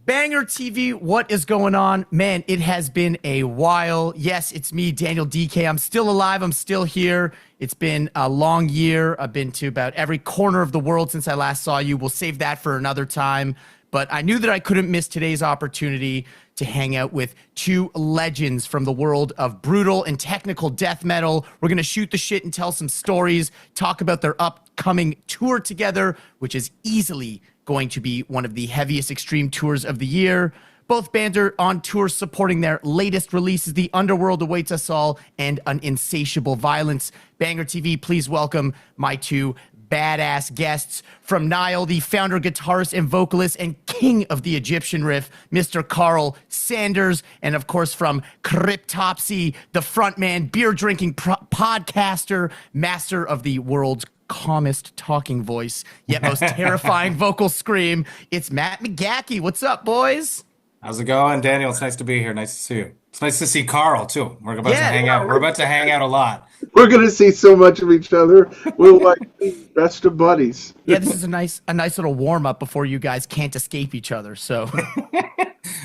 Banger TV, what is going on? Man, it has been a while. Yes, it's me, Daniel Dekay. I'm still alive. I'm still here. It's been a long year. I've been to about every corner of the world since I last saw you. We'll save that for another time. But I knew that I couldn't miss today's opportunity to hang out with two legends from the world of brutal and technical death metal. We're going to shoot the shit and tell some stories, talk about their upcoming tour together, which is easily going to be one of the heaviest extreme tours of the year. Both bands are on tour supporting their latest releases, The Underworld Awaits Us All and An Insatiable Violence. Banger TV, please welcome my two badass guests. From Nile, the founder, guitarist, and vocalist, and king of the Egyptian riff, Mr. Karl Sanders. And of course, from Cryptopsy, the frontman, beer-drinking podcaster, master of the world's calmest talking voice, yet most terrifying vocal scream. It's Matt McGachy. What's up, boys? How's it going, Daniel? It's nice to be here. Nice to see you. It's nice to see Karl too. We're about to hang out. We're about to hang out a lot. We're gonna see so much of each other. We'll like be best of buddies. Yeah, this is a nice little warm up before you guys can't escape each other. So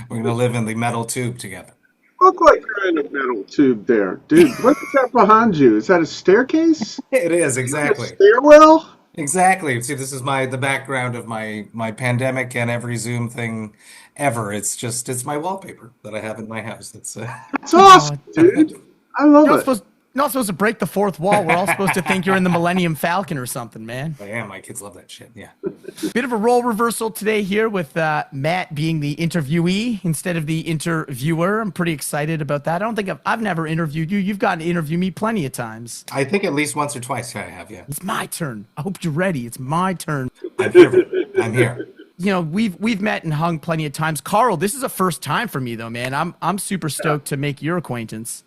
we're gonna live in the metal tube together. Look like you're in a metal tube there, dude. What's that behind you? Is that a staircase? It is, exactly. Stairwell? Exactly. See, this is the background of my pandemic and every Zoom thing ever. It's my wallpaper that I have in my house. It's awesome, dude. I love it. Not supposed to break the fourth wall. We're all supposed to think you're in the Millennium Falcon or something, man. I am. My kids love that shit. Yeah. Bit of a role reversal today here with Matt being the interviewee instead of the interviewer. I'm pretty excited about that. I don't think I've never interviewed you. You've gotten to interview me plenty of times. I think at least once or twice I have, yeah. It's my turn. I hope you're ready. It's my turn. I'm here. I'm here. You know, we've met and hung plenty of times. Karl, this is a first time for me though, man. I'm super stoked to make your acquaintance.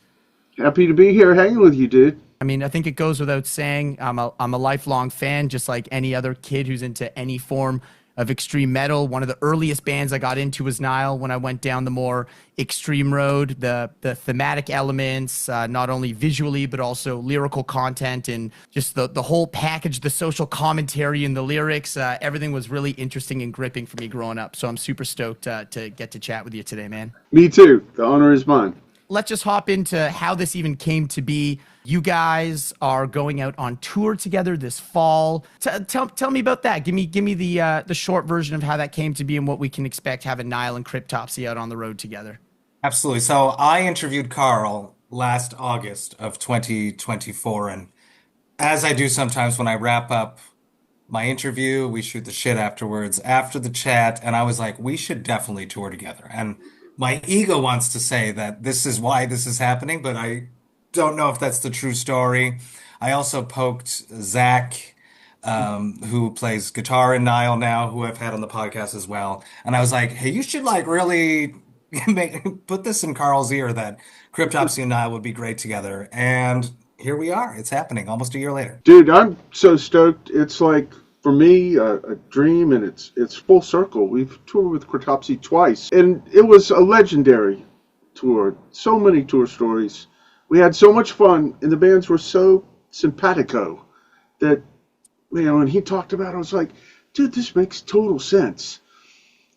Happy to be here hanging with you, dude. I mean, I think it goes without saying, I'm a lifelong fan, just like any other kid who's into any form of extreme metal. One of the earliest bands I got into was Nile when I went down the more extreme road. The thematic elements, not only visually, but also lyrical content and just the whole package, the social commentary and the lyrics, everything was really interesting and gripping for me growing up. So I'm super stoked to get to chat with you today, man. Me too. The honor is mine. Let's just hop into how this even came to be. You guys are going out on tour together this fall. Tell me about that. Give me the short version of how that came to be and what we can expect having Nile and Cryptopsy out on the road together. Absolutely. So I interviewed Karl last August of 2024, and as I do sometimes when I wrap up my interview, we shoot the shit afterwards, after the chat, and I was like, we should definitely tour together. And my ego wants to say that this is why this is happening, but I don't know if that's the true story. I also poked Zach, who plays guitar in Nile now, who I've had on the podcast as well. And I was like, hey, you should like really put this in Karl's ear that Cryptopsy and Nile would be great together. And here we are. It's happening almost a year later. Dude, I'm so stoked. It's like, for me, a dream, and it's full circle. We've toured with Cryptopsy twice, and it was a legendary tour. So many tour stories. We had so much fun, and the bands were so simpatico that, you know, when he talked about it, I was like, dude, this makes total sense.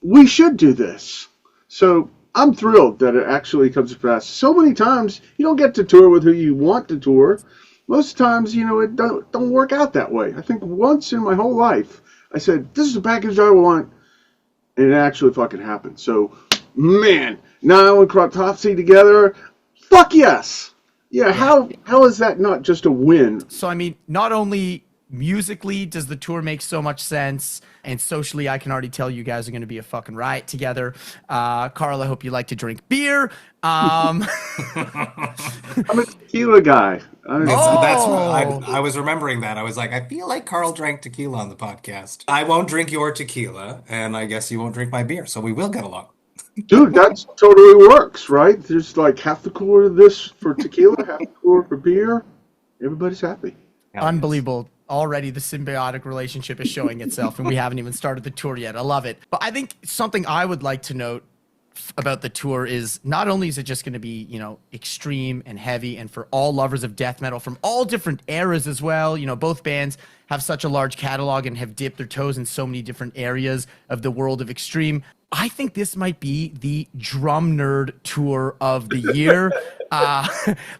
We should do this. So I'm thrilled that it actually comes to pass. So many times, you don't get to tour with who you want to tour. Most times, you know, it don't work out that way. I think once in my whole life, I said, this is the package I want, and it actually fucking happened. So, man, Nile and Cryptopsy together, fuck yes. Yeah, how is that not just a win? So, I mean, not only musically does the tour make so much sense, and socially, I can already tell you guys are going to be a fucking riot together. Karl, I hope you like to drink beer. I'm a tequila guy. That's I was remembering that. I was like, I feel like Karl drank tequila on the podcast. I won't drink your tequila, and I guess you won't drink my beer, so we will get along. Dude, that totally works, right? There's like half the cooler of this for tequila, half the cooler for beer. Everybody's happy. Unbelievable. Already the symbiotic relationship is showing itself, and we haven't even started the tour yet. I love it. But I think something I would like to note about the tour is not only is it just going to be, you know, extreme and heavy and for all lovers of death metal from all different eras as well. You know, both bands have such a large catalog and have dipped their toes in so many different areas of the world of extreme. I think this might be the drum nerd tour of the year. Uh,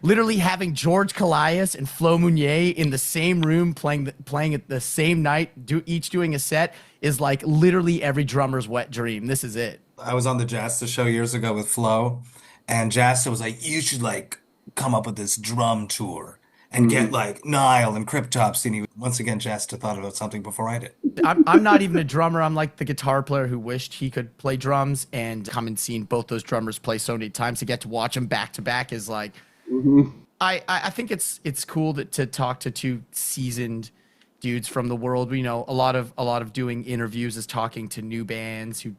Literally having George Calais and Flo Mounier in the same room playing at the same night, each doing a set, is like literally every drummer's wet dream. This is it. I was on the Jasta show years ago with Flo, and Jasta was like, "You should like come up with this drum tour and get Mhm. like Nile and Cryptopsy." And once again, Jasta thought about something before I did. I'm not even a drummer. I'm like the guitar player who wished he could play drums, and come and seen both those drummers play so many times to get to watch them back to back is like, Mhm. I think it's cool to talk to two seasoned dudes from the world. You know, a lot of doing interviews is talking to new bands who,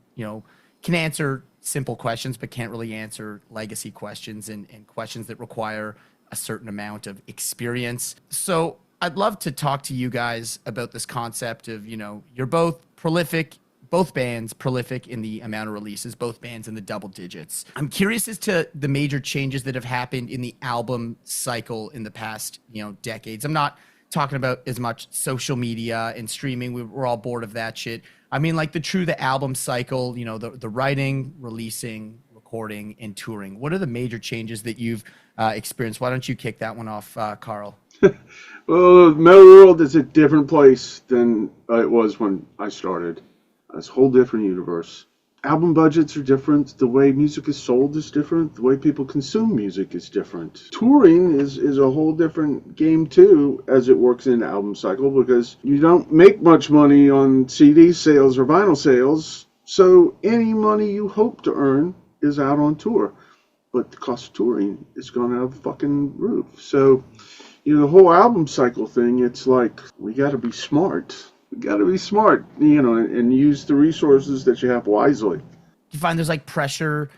can answer simple questions but can't really answer legacy questions and questions that require a certain amount of experience. So I'd love to talk to you guys about this concept of, you're both prolific, both bands prolific in the amount of releases, both bands in the double digits. I'm curious as to the major changes that have happened in the album cycle in the past, decades. I'm not talking about as much social media and streaming. We're all bored of that shit. I mean, like the album cycle, the writing, releasing, recording, and touring. What are the major changes that you've experienced? Why don't you kick that one off, Karl? Well, the metal world is a different place than it was when I started. It's a whole different universe. Album budgets are different. The way music is sold is different. The way people consume music is different. Touring is a whole different game too, as it works in the album cycle, because you don't make much money on CD sales or vinyl sales. So any money you hope to earn is out on tour. But the cost of touring is gone out of the fucking roof. So, the whole album cycle thing, it's like, we got to be smart. We got to be smart, and use the resources that you have wisely. Do you find there's like pressure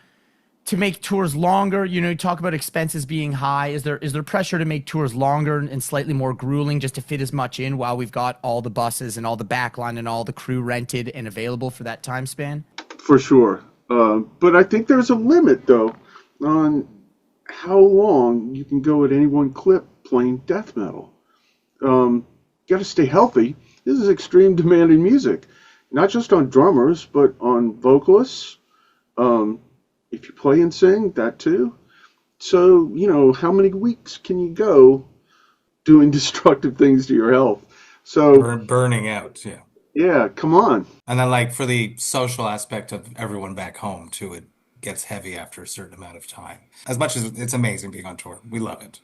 to make tours longer? You talk about expenses being high. Is there pressure to make tours longer and slightly more grueling just to fit as much in while we've got all the buses and all the backline and all the crew rented and available for that time span? For sure. But I think there's a limit, though, on how long you can go at any one clip playing death metal. Got to stay healthy. This is extreme demanding music, not just on drummers, but on vocalists. If you play and sing, that too. So, how many weeks can you go doing destructive things to your health? So, Burning out, yeah. yeah, come on. And then like for the social aspect of everyone back home too, it gets heavy after a certain amount of time. As much as it's amazing being on tour, we love it.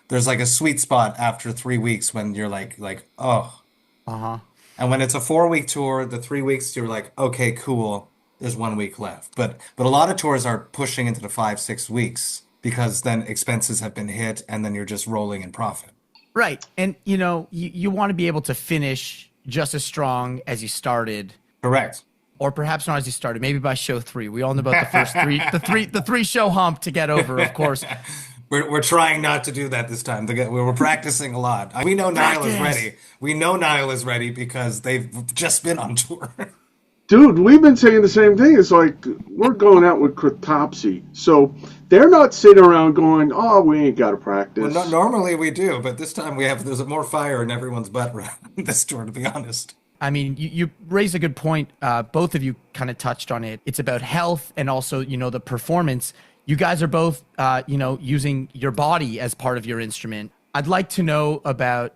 There's like a sweet spot after 3 weeks when you're like, oh. Uh-huh. And when it's a 4 week tour, the 3 weeks you're like, okay, cool. There's 1 week left. But a lot of tours are pushing into the 5, 6 weeks because then expenses have been hit and then you're just rolling in profit. Right. And you want to be able to finish just as strong as you started, Correct. or perhaps not as you started, maybe by show 3. We all know about the first the three show hump to get over, of course. We're trying not to do that this time. We're practicing a lot. We know Nile is Practice. ready. We know Nile is ready because they've just been on tour. Dude, we've been saying the same thing. It's like, we're going out with Cryptopsy. So they're not sitting around going, oh, we ain't got to practice. Well, normally we do, but this time there's more fire in everyone's butt around this tour, to be honest. I mean, you raised a good point. Both of you kind of touched on it. It's about health and also, the performance. You guys are both, using your body as part of your instrument. I'd like to know about,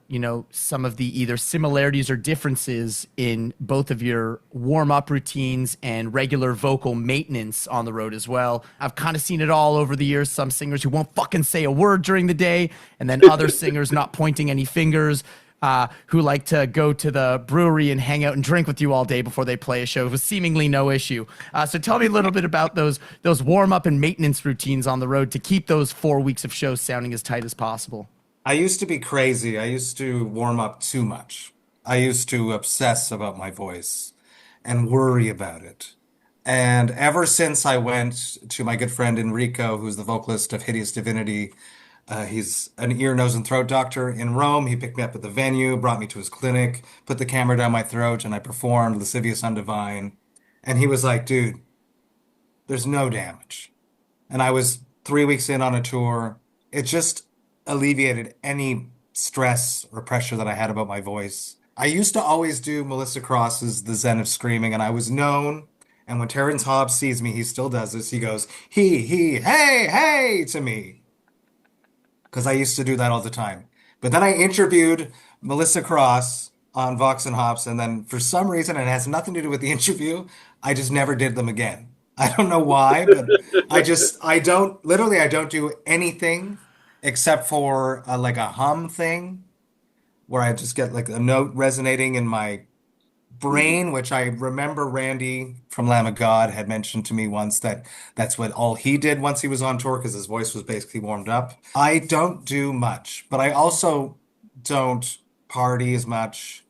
some of the either similarities or differences in both of your warm-up routines and regular vocal maintenance on the road as well. I've kind of seen it all over the years. Some singers who won't fucking say a word during the day, and then other singers not pointing any fingers, who like to go to the brewery and hang out and drink with you all day before they play a show with seemingly no issue. So tell me a little bit about those warm-up and maintenance routines on the road to keep those 4 weeks of shows sounding as tight as possible. I used to be crazy. I used to warm up too much. I used to obsess about my voice and worry about it. And ever since I went to my good friend Enrico, who's the vocalist of Hideous Divinity, he's an ear, nose, and throat doctor in Rome. He picked me up at the venue, brought me to his clinic, put the camera down my throat, and I performed Lascivious Undivine. And he was like, dude, there's no damage. And I was 3 weeks in on a tour. It just alleviated any stress or pressure that I had about my voice. I used to always do Melissa Cross's The Zen of Screaming, and I was known And when Terrence Hobbs sees me, he still does this. He goes, hey, to me. Because I used to do that all the time. But then I interviewed Melissa Cross on Vox and Hops, and then for some reason, and it has nothing to do with the interview, I just never did them again. I don't know why, but I don't do anything except for like a hum thing where I just get like a note resonating in my brain, which I remember Randy from Lamb of God had mentioned to me once that that's what all he did once he was on tour because his voice was basically warmed up. I don't do much, but I also don't party as much.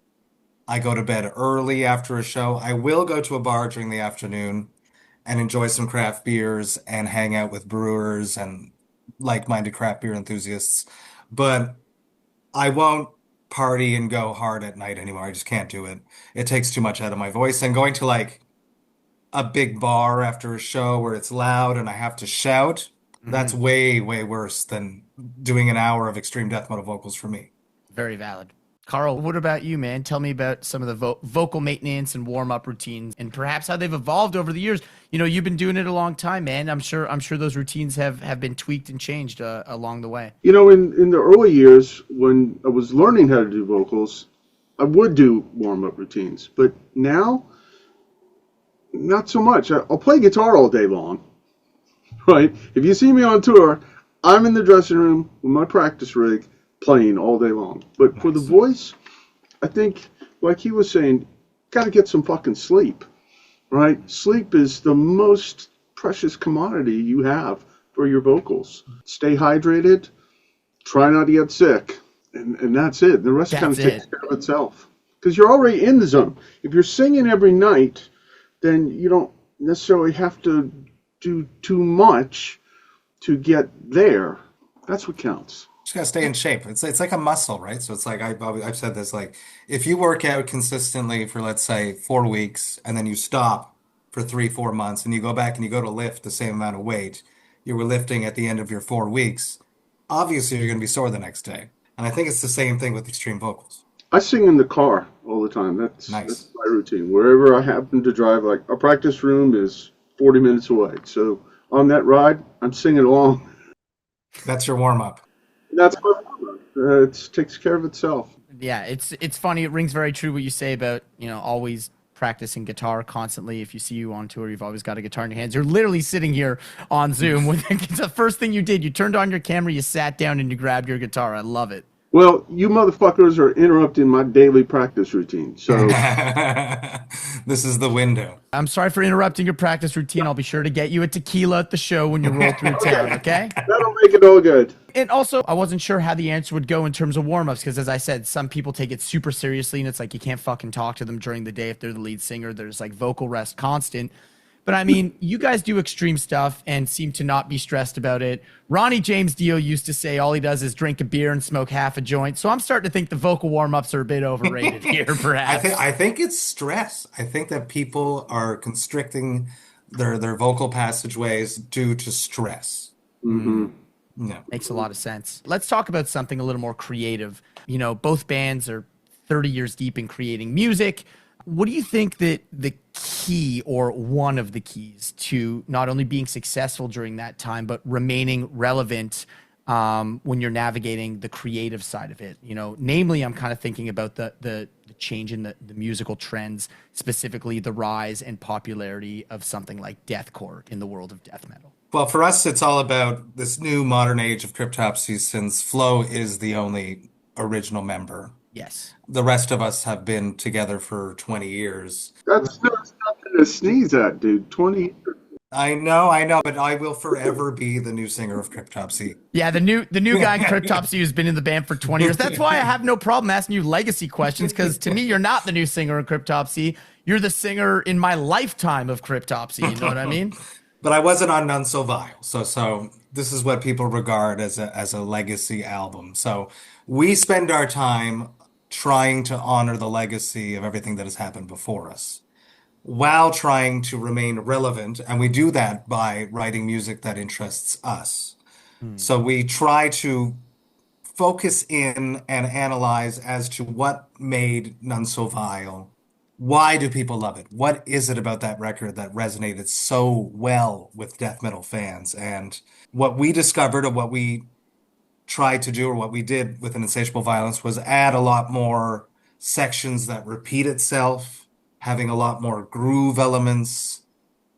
I go to bed early after a show. I will go to a bar during the afternoon and enjoy some craft beers and hang out with brewers and like-minded craft beer enthusiasts. But I won't party and go hard at night anymore. I just can't do it. It takes too much out of my voice. And going to like a big bar after a show where it's loud and I have to shout, that's Mhm. way, way worse than doing an hour of extreme death metal vocals for me. Very valid. Karl, what about you, man? Tell me about some of the vocal maintenance and warm-up routines and perhaps how they've evolved over the years. You know, you've been doing it a long time, man. I'm sure those routines have been tweaked and changed along the way. You know, in the early years when I was learning how to do vocals, I would do warm up routines, but now not so much. I'll play guitar all day long, right? If you see me on tour, I'm in the dressing room with my practice rig playing all day long. But for the Nice. voice, I think, like he was saying, got to get some fucking sleep, right? Sleep is the most precious commodity you have for your vocals. Stay hydrated, try not to get sick, and that's it. The rest kind That's of takes it. care of itself because you're already in the zone. If you're singing every night, then you don't necessarily have to do too much to get there. That's what counts. Just gotta stay in shape. It's like a muscle, right? So it's like I've said this, like if you work out consistently for let's say 4 weeks and then you stop for 3, 4 months and you go back and you go to lift the same amount of weight you were lifting at the end of your 4 weeks, obviously you're gonna be sore the next day. And I think it's the same thing with extreme vocals. I sing in the car all the time. That's Nice. my routine. Wherever I happen to drive, like our practice room is 40 minutes away. So on that ride, I'm singing along. That's your warm up. That's my warm-up. It takes care of itself. Yeah, it's funny. It rings very true what you say about, you know, always practicing guitar constantly. If you see you on tour, you've always got a guitar in your hands. You're literally sitting here on Zoom with the first thing you did. You turned on your camera, you sat down, and you grabbed your guitar. I love it. Well, you motherfuckers are interrupting my daily practice routine. So This is the window. I'm sorry for interrupting your practice routine. I'll be sure to get you a tequila at the show when you roll through town, okay? that'll make it all good. And also, I wasn't sure how the answer would go in terms of warm-ups because, as I said, some people take it super seriously, and it's like you can't fucking talk to them during the day if they're the lead singer. There's like vocal rest constant. But I mean, you guys do extreme stuff and seem to not be stressed about it. Ronnie James Dio used to say all he does is drink a beer and smoke half a joint. So I'm starting to think the vocal warm-ups are a bit overrated here, perhaps. I think it's stress. I think that people are constricting their vocal passageways due to stress. Hmm. No. Makes a lot of sense. Let's talk about something a little more creative. You know, both bands are 30 years deep in creating music. What do you think that the key or one of the keys to not only being successful during that time, but remaining relevant when you're navigating the creative side of it? You know, namely, I'm kind of thinking about the change in the musical trends, specifically the rise and popularity of something like deathcore in the world of death metal. Well, for us, it's all about this new modern age of Cryptopsy since Flo is the only original member. Yes. The rest of us have been together for 20 years. That's nothing to sneeze at, dude. 20. I know, but I will forever be the new singer of Cryptopsy. Yeah, the new guy in Cryptopsy who's been in the band for 20 years. That's why I have no problem asking you legacy questions, because to me, you're not the new singer in Cryptopsy. You're the singer in my lifetime of Cryptopsy. You know what I mean? But I wasn't on None So Vile. So this is what people regard as a legacy album. So we spend our time trying to honor the legacy of everything that has happened before us while trying to remain relevant. And we do that by writing music that interests us. Hmm. So we try to focus in and analyze as to what made None So Vile why do people love it? What is it about that record that resonated so well with death metal fans? And what we discovered, or what we tried to do, or what we did with an Insatiable Violence, was add a lot more sections that repeat itself, having a lot more groove elements,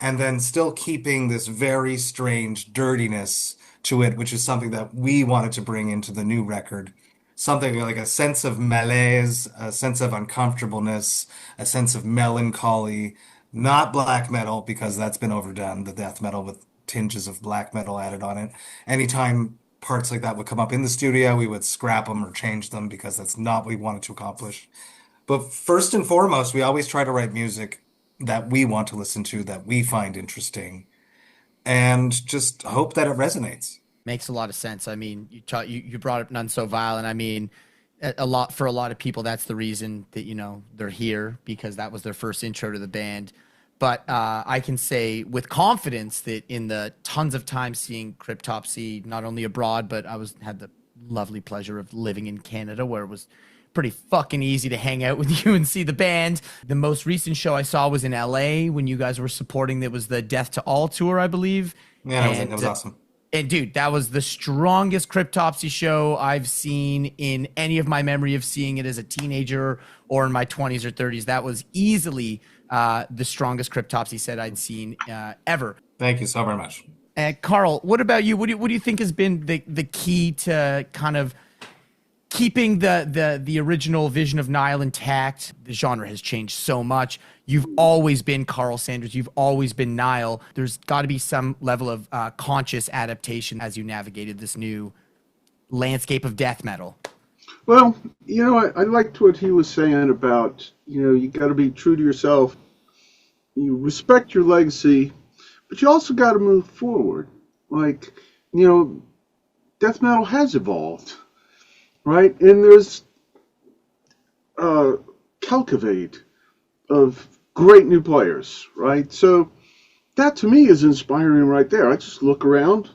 and then still keeping this very strange dirtiness to it, which is something that we wanted to bring into the new record. Something like a sense of malaise, a sense of uncomfortableness, a sense of melancholy, not black metal, because that's been overdone, the death metal with tinges of black metal added on it. Anytime parts like that would come up in the studio, we would scrap them or change them because that's not what we wanted to accomplish. But first and foremost, we always try to write music that we want to listen to, that we find interesting, and just hope that it resonates. Makes a lot of sense. I mean, you brought up None So Violent. I mean, a lot of people, that's the reason that, you know, they're here, because that was their first intro to the band. But I can say with confidence that in the tons of times seeing Cryptopsy, not only abroad, but had the lovely pleasure of living in Canada, where it was pretty fucking easy to hang out with you and see the band. The most recent show I saw was in LA when you guys were supporting, that was the Death to All tour, I believe. Yeah, that was awesome. And dude, that was the strongest Cryptopsy show I've seen in any of my memory of seeing it as a teenager or in my 20s or 30s. That was easily the strongest Cryptopsy set I'd seen ever. Thank you so very much. Karl, what about you? What do you think has been the key to kind of keeping the original vision of Nile intact? The genre has changed so much. You've always been Karl Sanders. You've always been Nile. There's got to be some level of conscious adaptation as you navigated this new landscape of death metal. Well, you know, I liked what he was saying about, you know, you got to be true to yourself. You respect your legacy, but you also got to move forward. Like, you know, death metal has evolved, right? And there's calcivate of great new players, right? So that to me is inspiring right there. I just look around,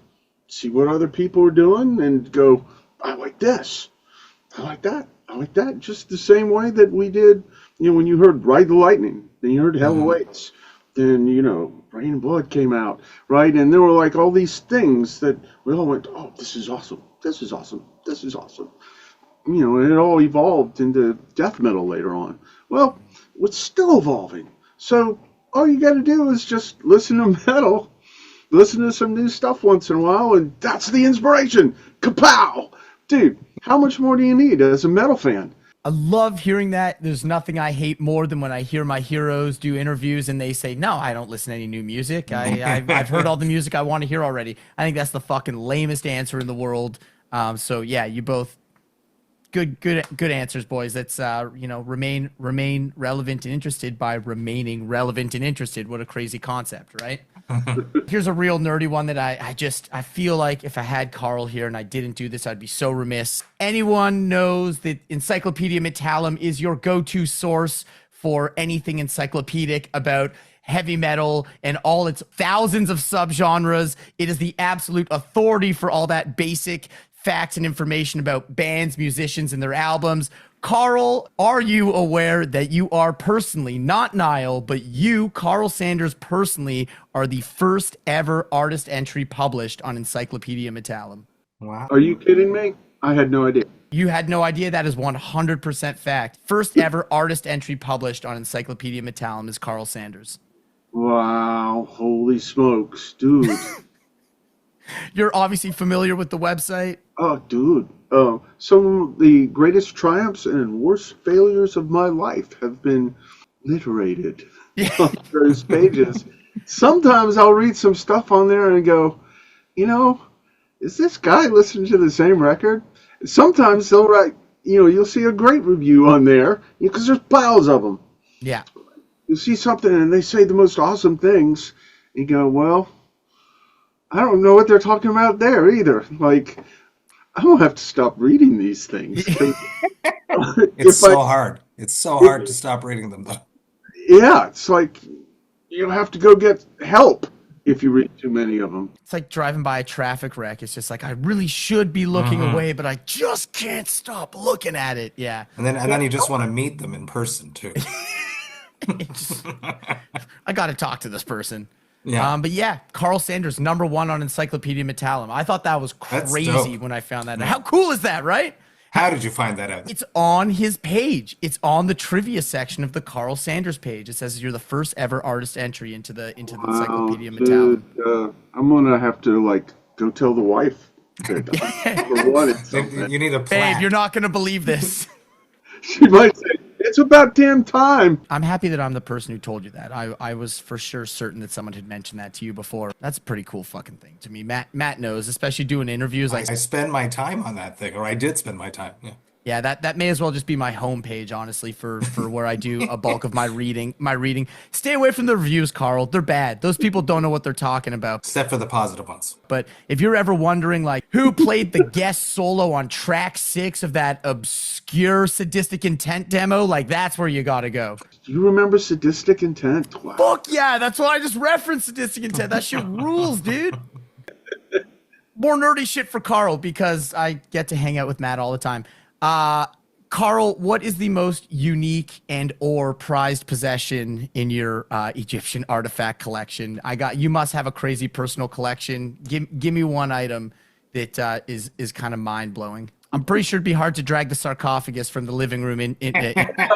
see what other people are doing, and go, I like this. I like that. I like that. Just the same way that we did, you know, when you heard Ride the Lightning, then you heard Hell Awaits, then, you know, Rain and Blood came out, right? And there were like all these things that we all went, oh, this is awesome. This is awesome. This is awesome. You know, and it all evolved into death metal later on. Well, it's still evolving. So all you got to do is just listen to metal, listen to some new stuff once in a while, and that's the inspiration. Kapow! Dude, how much more do you need as a metal fan? I love hearing that. There's nothing I hate more than when I hear my heroes do interviews and they say, no, I don't listen to any new music. I've heard all the music I want to hear already. I think that's the fucking lamest answer in the world. So yeah, you both good answers, boys. That's you know, remain relevant and interested by remaining relevant and interested. What a crazy concept, right? Here's a real nerdy one that I feel like if I had Karl here and I didn't do this, I'd be so remiss. Anyone knows that Encyclopedia Metallum is your go-to source for anything encyclopedic about heavy metal and all its thousands of subgenres. It is the absolute authority for all that basic facts and information about bands, musicians, and their albums. Karl, are you aware that you are personally, not Nile, but you, Karl Sanders, personally are the first ever artist entry published on Encyclopedia Metallum? Wow. Are you kidding me? I had no idea. You had no idea? That is 100% fact. First ever artist entry published on Encyclopedia Metallum is Karl Sanders. Wow, holy smokes, dude. You're obviously familiar with the website. Oh, dude. Some of the greatest triumphs and worst failures of my life have been literated on those pages. Sometimes I'll read some stuff on there and go, you know, is this guy listening to the same record? Sometimes they'll write, you know, you'll see a great review on there because there's piles of them. Yeah. You see something and they say the most awesome things. You go, well, I don't know what they're talking about there either. Like, I'm going to have to stop reading these things. It's so hard. It's so hard to stop reading them, though. Yeah, it's like you have to go get help if you read too many of them. It's like driving by a traffic wreck. It's just like, I really should be looking away, but I just can't stop looking at it. Yeah. And then you just want to meet them in person, too. I got to talk to this person. Yeah. But yeah, Karl Sanders, #1 on Encyclopedia Metallum. I thought that was That's crazy dope. when I found that. Yeah. How cool is that, right? How did you find that out? It's on his page. It's on the trivia section of the Karl Sanders page. It says you're the first ever artist entry into the Encyclopedia Metallum. Dude, I'm gonna have to like go tell the wife that I wanted something. You need a Babe, plaque. you're not gonna believe this. She might say, "It's about damn time." I'm happy that I'm the person who told you that. I was for sure certain that someone had mentioned that to you before. That's a pretty cool fucking thing to me. Matt knows, especially doing interviews. Like, I spend my time on that thing, or I did spend my time. Yeah. yeah, that may as well just be my homepage, honestly, for where I do a bulk of my reading. Stay away from the reviews, Karl. They're bad. Those people don't know what they're talking about. Except for the positive ones. But if you're ever wondering, like, who played the guest solo on track 6 of that obscure Sadistic Intent demo, like, that's where you gotta go. Do you remember Sadistic Intent? Wow. Fuck yeah, that's why I just referenced Sadistic Intent. That shit rules, dude. More nerdy shit for Karl because I get to hang out with Matt all the time. Karl, what is the most unique and or prized possession in your Egyptian artifact collection? You must have a crazy personal collection. Give me one item that is kind of mind blowing. I'm pretty sure it'd be hard to drag the sarcophagus from the living room in I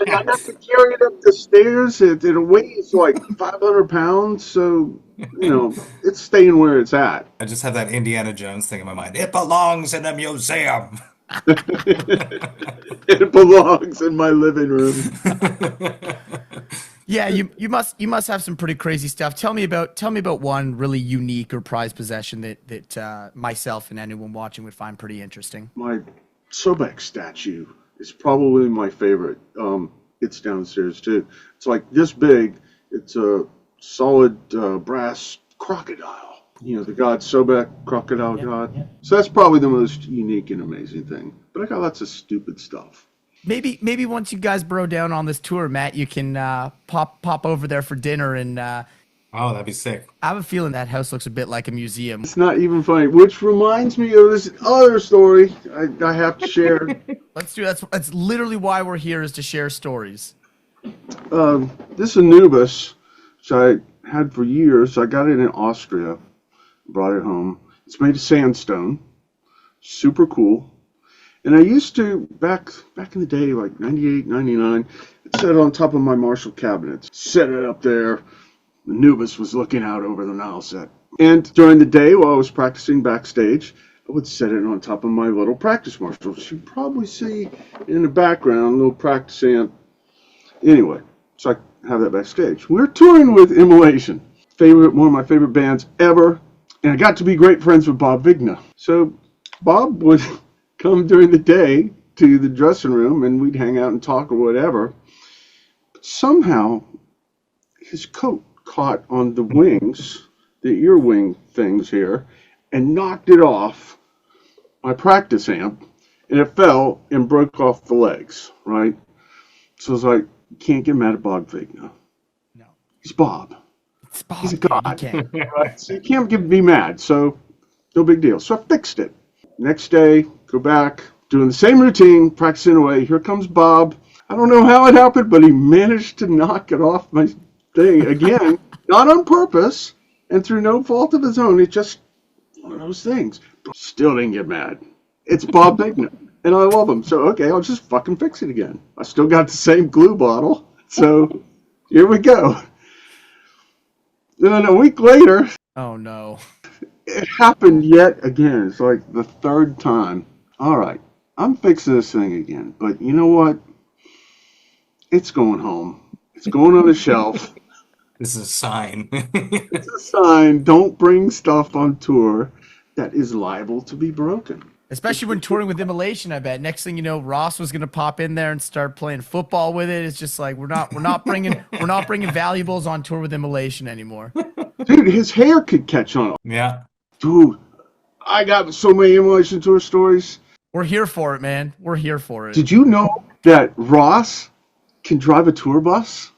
have to carry it up the stairs. It weighs like 500 pounds, so it's staying where it's at. I just have that Indiana Jones thing in my mind. It belongs in a museum. It belongs in my living room. Yeah, you must have some pretty crazy stuff. Tell me about one really unique or prized possession that myself and anyone watching would find pretty interesting. My Sobek statue is probably my favorite. It's downstairs too. It's like this big. It's a solid brass crocodile. The god Sobek, crocodile god. Yeah. So that's probably the most unique and amazing thing. But I got lots of stupid stuff. Maybe once you guys bro down on this tour, Matt, you can pop over there for dinner and. Oh, that'd be sick. I have a feeling that house looks a bit like a museum. It's not even funny, which reminds me of this other story I have to share. Let's do that. That's literally why we're here, is to share stories. This Anubis, which I had for years, I got it in Austria, brought it home. It's made of sandstone, super cool. And I used to, back in the day, like 98, 99, I'd set it on top of my Marshall cabinets, set it up there. Anubis was looking out over the Nile set. And during the day, while I was practicing backstage, I would set it on top of my little practice Marshall, which you probably see in the background, a little practice amp. Anyway, so I have that backstage. We're touring with Immolation, one of my favorite bands ever, and I got to be great friends with Bob Vigna. So Bob would come during the day to the dressing room, and we'd hang out and talk or whatever. But somehow, his coat caught on the wings, the ear wing things here, and knocked it off my practice amp, and it fell and broke off the legs, right? So I was like, you can't get mad at Bob Vigna. No. He's Bob. It's Bob. He's a god. You can't. Right? So you can't be mad. So no big deal. So I fixed it. Next day, go back, doing the same routine, practicing away. Here comes Bob. I don't know how it happened, but he managed to knock it off my thing again, not on purpose, and through no fault of his own. It's just one of those things. Still didn't get mad. It's Bob Vigna, and I love him. So, okay, I'll just fucking fix it again. I still got the same glue bottle, so here we go. Then a week later, Oh no. it happened yet again. It's like the third time. All right, I'm fixing this thing again, but you know what? It's going home. It's going on the shelf. This is a sign. It's a sign. Don't bring stuff on tour that is liable to be broken. Especially when touring with Immolation, I bet. Next thing you know, Ross was gonna pop in there and start playing football with it. It's just like we're not bringing valuables on tour with Immolation anymore. Dude, his hair could catch on. Yeah. Dude, I got so many Immolation tour stories. We're here for it, man. We're here for it. Did you know that Ross can drive a tour bus?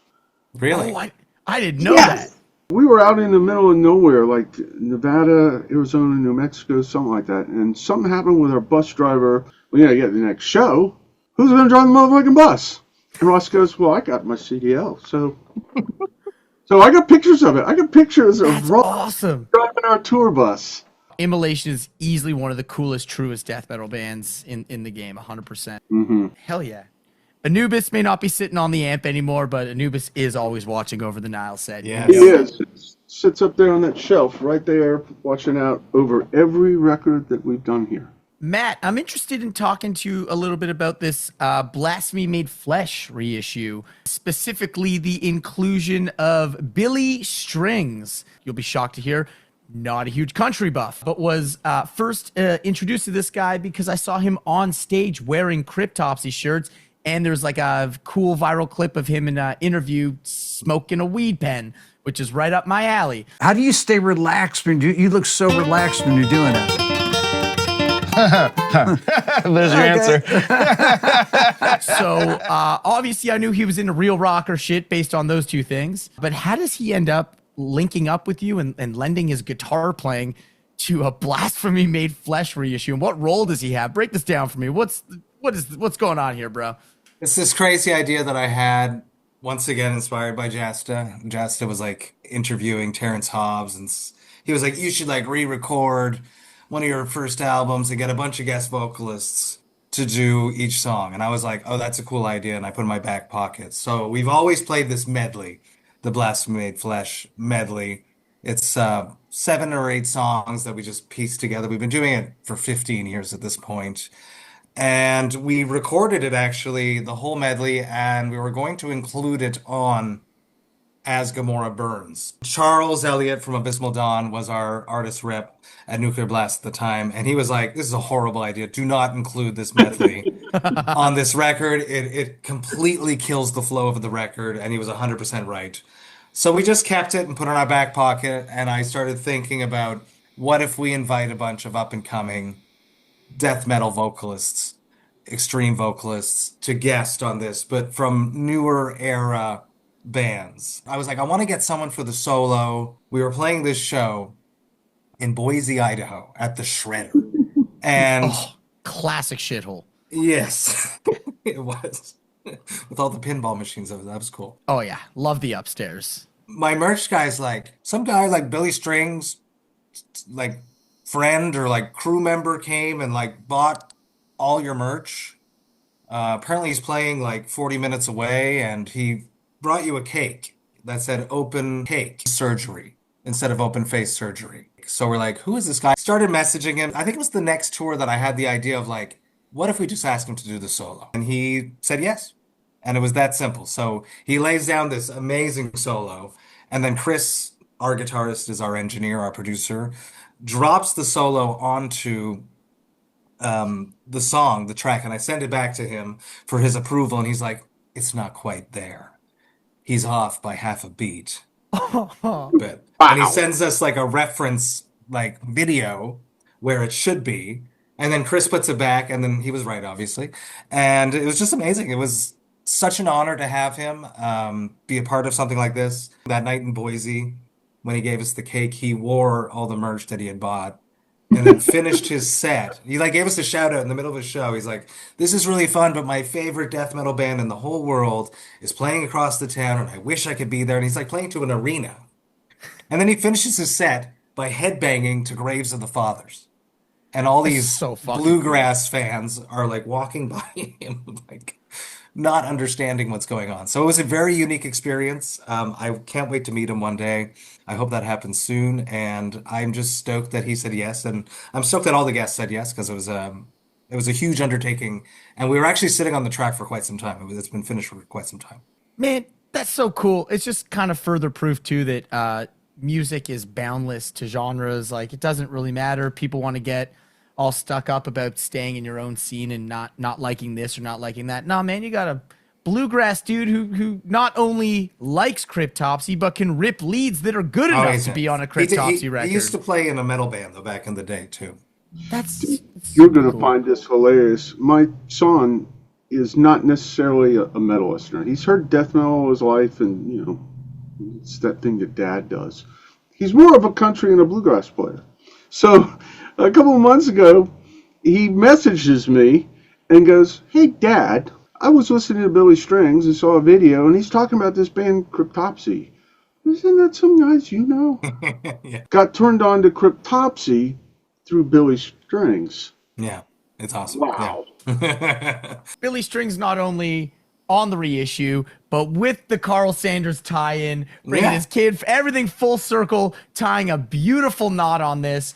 Really? Oh, I didn't know Yes! that. We were out in the middle of nowhere, like Nevada, Arizona, New Mexico, something like that. And something happened with our bus driver. We gotta get the next show. Who's gonna drive the motherfucking bus? And Ross goes, well, I got my CDL. So I got pictures of it. I got pictures of That's Ross awesome. driving our tour bus. Immolation is easily one of the coolest, truest death metal bands in the game, 100%. Mm-hmm. Hell yeah. Anubis may not be sitting on the amp anymore, but Anubis is always watching over the Nile set. Yes. He is. Sits up there on that shelf right there, watching out over every record that we've done here. Matt, I'm interested in talking to you a little bit about this Blasphemy Made Flesh reissue, specifically the inclusion of Billy Strings. You'll be shocked to hear, not a huge country buff, but was first introduced to this guy because I saw him on stage wearing Cryptopsy shirts, and there's like a cool viral clip of him in an interview smoking a weed pen, which is right up my alley. How do you stay relaxed when you look so relaxed when you're doing it? There's your answer. So obviously I knew he was into real rock or shit based on those two things, but how does he end up linking up with you and lending his guitar playing to a Blasphemy Made Flesh reissue? And what role does he have? Break this down for me. What's going on here, bro? It's this crazy idea that I had, once again inspired by Jasta. Jasta was like interviewing Terrence Hobbs, and he was like, you should like re-record one of your first albums and get a bunch of guest vocalists to do each song. And I was like, oh, that's a cool idea. And I put it in my back pocket. So we've always played this medley, the Blasphemy Made Flesh medley. It's 7 or 8 songs that we just pieced together. We've been doing it for 15 years at this point. And we recorded it, actually, the whole medley, and we were going to include it on As Gamora Burns. Charles Elliott from Abysmal Dawn was our artist rep at Nuclear Blast at the time, and he was like, this is a horrible idea. Do not include this medley on this record. It completely kills the flow of the record, and he was 100% right. So we just kept it and put it in our back pocket, and I started thinking about, what if we invite a bunch of up-and-coming death metal vocalists, extreme vocalists, to guest on this, but from newer era bands. I was like, I want to get someone for the solo. We were playing this show in Boise, Idaho at the Shredder. And classic shithole. yes, it was. With all the pinball machines, that was cool. Oh yeah, love the upstairs. My merch guy's like, some guy like Billy Strings, like friend or like crew member came and like bought all your merch. Apparently he's playing like 40 minutes away, and he brought you a cake that said open cake surgery instead of open face surgery. So we're like, who is this guy? Started messaging him. I think it was the next tour that I had the idea of like, what if we just asked him to do the solo? And he said yes. And it was that simple. So he lays down this amazing solo, and then Chris, our guitarist, is our engineer, our producer, drops the solo onto the song, the track, and I send it back to him for his approval, and he's like, it's not quite there. He's off by half a beat. But and he sends us like a reference like video where it should be, and then Chris puts it back, and then he was right, obviously. And it was just amazing. It was such an honor to have him be a part of something like this. That night in Boise, when he gave us the cake, he wore all the merch that he had bought and then finished his set. He like gave us a shout out in the middle of his show. He's like, this is really fun, but my favorite death metal band in the whole world is playing across the town, and I wish I could be there. And he's like playing to an arena. And then he finishes his set by headbanging to Graves of the Fathers. And all these so fucking bluegrass fans are like walking by him, like not understanding what's going on. So it was a very unique experience. I can't wait to meet him one day. I hope that happens soon. And I'm just stoked that he said yes. And I'm stoked that all the guests said yes, because it was a huge undertaking. And we were actually sitting on the track for quite some time. It's been finished for quite some time. Man, that's so cool. It's just kind of further proof too that music is boundless to genres. Like, it doesn't really matter. People want to get all stuck up about staying in your own scene and not liking this or not liking that. Nah, man, you got a bluegrass dude who not only likes Cryptopsy, but can rip leads that are good enough to be on a Cryptopsy record. He used to play in a metal band, though, back in the day, too. That's You're going to find this hilarious. My son is not necessarily a metal listener. He's heard death metal all his life, and, you know, it's that thing that Dad does. He's more of a country and a bluegrass player. So a couple of months ago, he messages me and goes, hey, Dad, I was listening to Billy Strings and saw a video, and he's talking about this band Cryptopsy. Isn't that some guys you know? Yeah. Got turned on to Cryptopsy through Billy Strings. Yeah. It's awesome. Wow. Yeah. Billy Strings not only on the reissue, but with the Karl Sanders tie-in, bringing Yeah. his kid, everything full circle, tying a beautiful knot on this.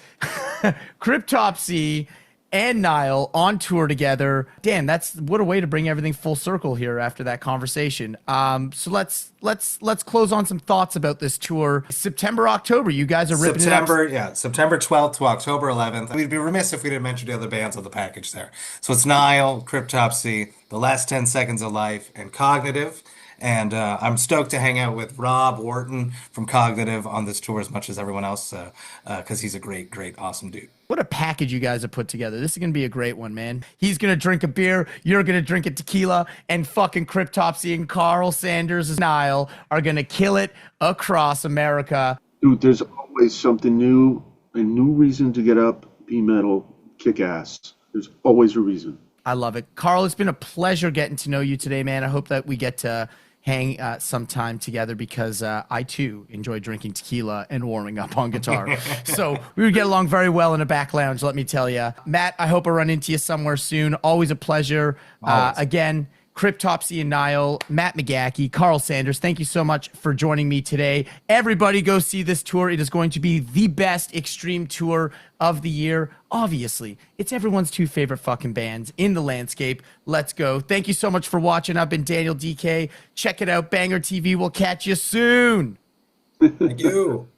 Cryptopsy and Nile on tour together. Damn, that's what a way to bring everything full circle here after that conversation. So let's close on some thoughts about this tour. September, October, you guys are ripping September 12th to October 11th. We'd be remiss if we didn't mention the other bands on the package there. So it's Nile, Cryptopsy, The Last 10 Seconds of Life, and Cognitive. And I'm stoked to hang out with Rob Wharton from Cognitive on this tour as much as everyone else, because he's a great, awesome dude. What a package you guys have put together. This is going to be a great one, man. He's going to drink a beer. You're going to drink a tequila. And fucking Cryptopsy and Karl Sanders and Nile are going to kill it across America. Dude, there's always something new, a new reason to get up, be metal, kick ass. There's always a reason. I love it. Karl, it's been a pleasure getting to know you today, man. I hope that we get to hang some time together because I too enjoy drinking tequila and warming up on guitar. So we would get along very well in a back lounge, let me tell you. Matt, I hope I run into you somewhere soon. Always a pleasure. Again, Cryptopsy and Nile, Matt McGachy, Karl Sanders, thank you so much for joining me today. Everybody go see this tour. It is going to be the best extreme tour of the year. Obviously, it's everyone's two favorite fucking bands in the landscape. Let's go. Thank you so much for watching. I've been Daniel Dekay. Check it out, Banger TV. We'll catch you soon. Thank you.